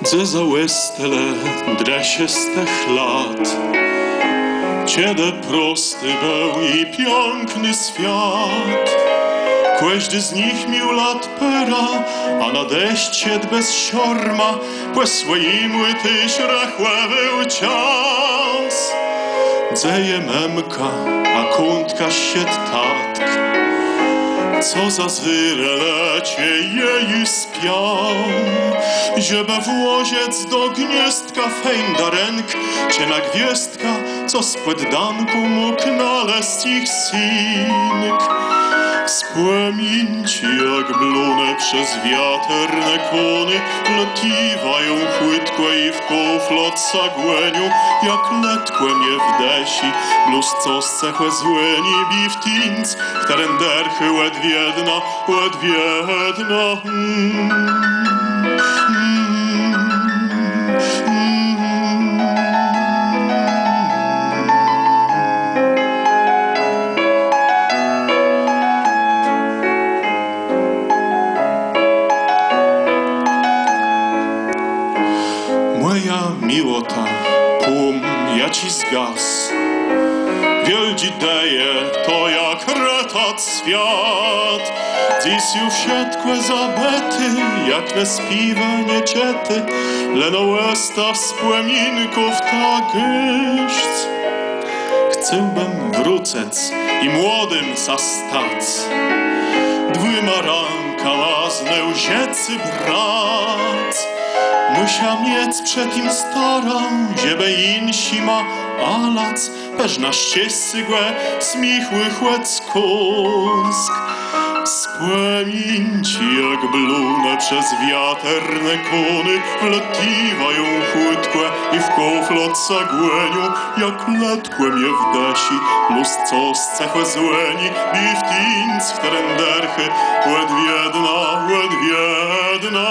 Dze za łestele dresie z tych lat, ciede prosty był i piękny świat. Kłeźdy z nich mił lat pera, a nadeść sied bez siorma, pues swoim tyś rachłe był czas. Dzeje memka, a kątka sied tatk, co za zyrelecie jej spiał. Żeby włoziec do gniestka fejnda ręk, ciena gwiazdka, co spod damku mógł naleźć ich synek. Spłamięci jak blune przez wiaterne kony, letiwają chłytko i w kuflot sagłeniu, jak letkłe mnie w desi, bluz co scechłe złeni bi w tinc, w teren derchy ledwiedna. Moja miłota, pum, ja ci zgas. Wielgi deje, to jak retat świat. Dziś już siatkłe zabety, jak ne spiwanie ciety, leno łesta wspominków ta gyszc. Chcębym wrócec i młodym zastać, dwoma rankama zneużiecy brat. Musia mieć przed im starą, żeby insi ma alac, peż na ścieżce smichły chłec kąsk. Spłamięci jak blune przez wiaterne kony, wletiwają chłytkłe i w kuflot sagłeniu, jak letkłe mnie w desi, luz co scechłe złeni, bi w tinc w teren derchy, ledwiedna.